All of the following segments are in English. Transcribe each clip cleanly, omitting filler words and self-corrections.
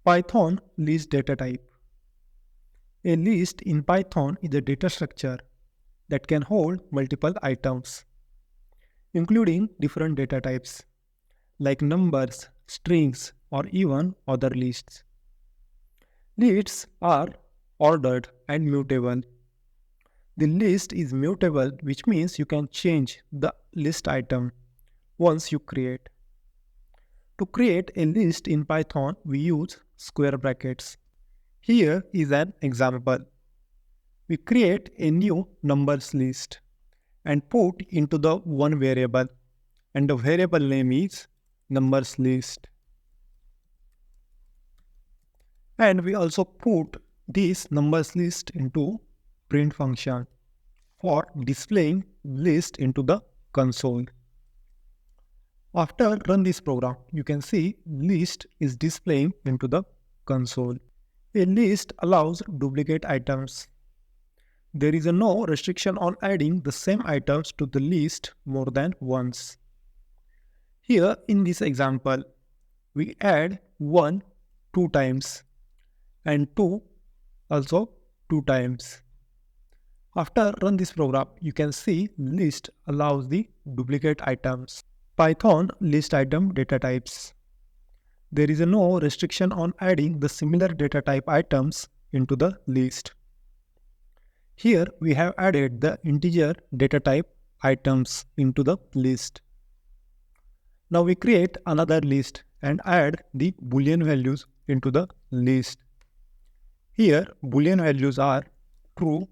Python list data type. A list in Python is a data structure that can hold multiple items, including different data types like numbers, strings, or even other lists. Lists are ordered and mutable. The list is mutable, which means you can change the list item once you create. To create a list in Python, we use square brackets. Here is an example. We create a new numbers list and put into the one variable, and the variable name is numbers list. And we also put this numbers list into print function for displaying list into the console. After run this program, you can see list is displaying into the console. A list allows duplicate items. There is no restriction on adding the same items to the list more than once. Here in this example, we add 1 2 times and 2 also 2 times. After run this program, you can see list allows the duplicate items. Python list item data types. There is no restriction on adding the similar data type items into the list. Here we have added the integer data type items into the list. Now we create another list and add the boolean values into the list. Here boolean values are true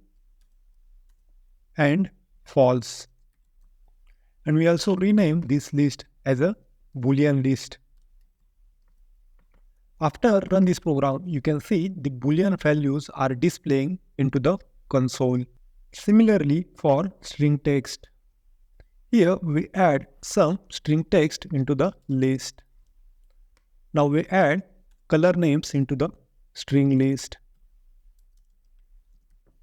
and false. And we also rename this list as a boolean list. After run this program, you can see the boolean values are displaying into the console. Similarly for string text. Here we add some string text into the list. Now we add color names into the string list.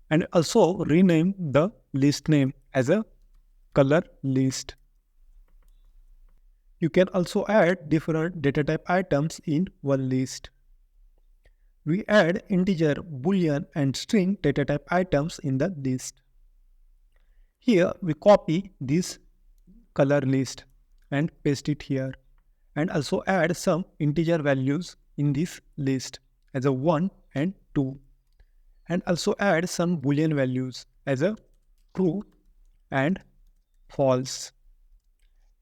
And also rename the list name as a color list. You can also add different data type items in one list. We add integer, boolean, and string data type items in the list. Here we copy this color list and paste it here, and also add some integer values in this list as a 1 and 2, and also add some boolean values as a true and false,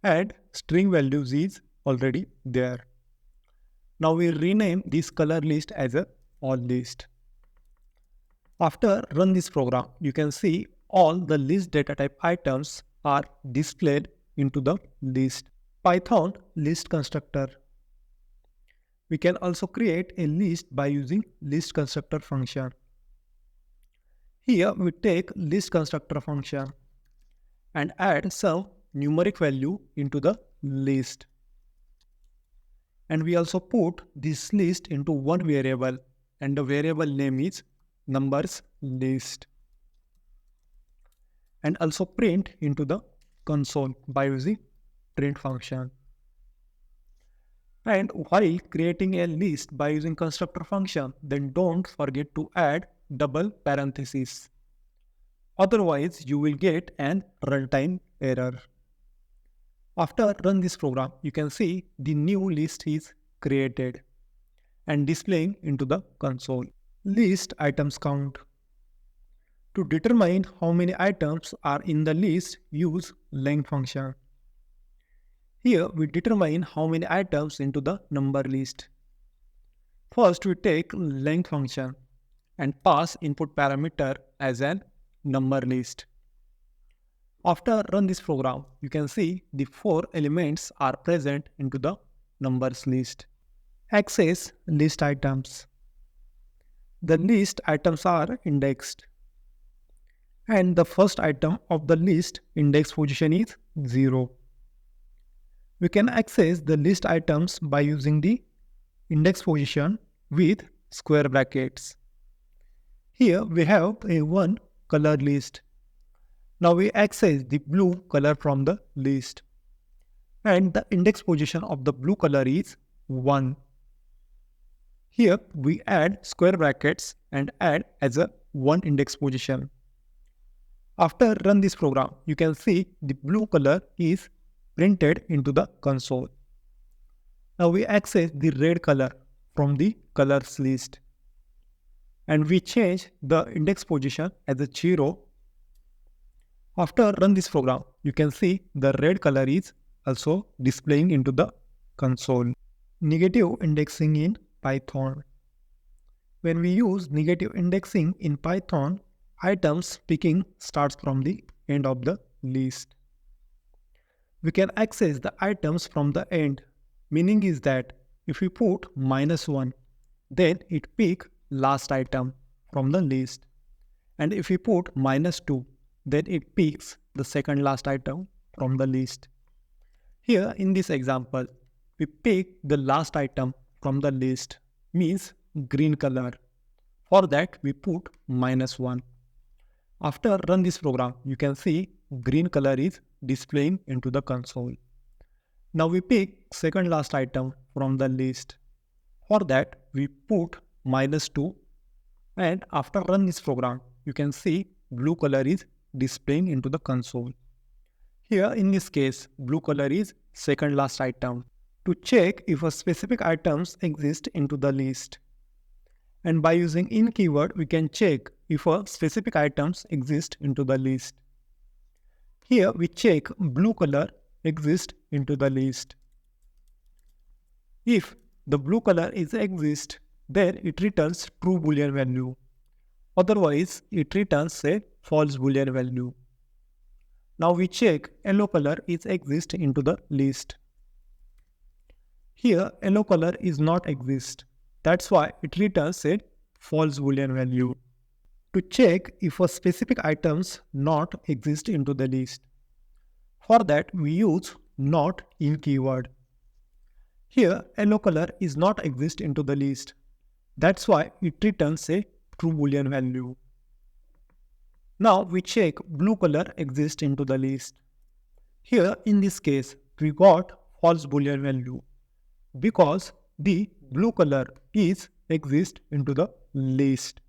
and string values is already there. Now we rename this color list as a all list. After run this program, you can see all the list data type items are displayed into the list. Python list constructor. We can also create a list by using list constructor function. Here we take list constructor function and add some numeric value into the list. And we also put this list into one variable, and the variable name is numbers list. And also print into the console by using print function. And while creating a list by using constructor function, then don't forget to add double parentheses. Otherwise, you will get an runtime error. After run this program, you can see the new list is created and displaying into the console. List items count. To determine how many items are in the list, use length function. Here we determine how many items into the number list. First we take length function and pass input parameter as an number list. After run this program, you can see the 4 elements are present into the numbers list. Access list items. The list items are indexed, and the first item of the list index position is 0. We can access the list items by using the index position with square brackets. Here we have a one color list. Now we access the blue color from the list, and the index position of the blue color is 1. Here we add square brackets and add as a one index position. After run this program, you can see the blue color is printed into the console. Now we access the red color from the colors list and we change the index position as a 0. After run this program, you can see the red color is also displaying into the console. Negative indexing in Python. When we use negative indexing in Python, items picking starts from the end of the list. We can access the items from the end. Meaning is that if we put -1, then it pick last item from the list. And if we put -2, then it picks the second last item from the list. Here in this example, we pick the last item from the list, means green color. For that, we put -1. After run this program, you can see green color is displaying into the console. Now we pick second last item from the list. For that, we put -2 and after run this program, you can see blue color is displaying into the console. Here in this case, blue color is second last item. To check if a specific items exist into the list. And by using in keyword, we can check if a specific items exist into the list. Here we check blue color exist into the list. If the blue color is exist, then it returns true boolean value. Otherwise, it returns a false boolean value. Now we check yellow color is exist into the list. Here yellow color is not exist. That's why it returns a false boolean value. To check if a specific items not exist into the list. For that we use not in keyword. Here yellow color is not exist into the list. That's why it returns a true boolean value. Now we check blue color exist into the list. Here in this case we got false boolean value because the blue color is exist into the list.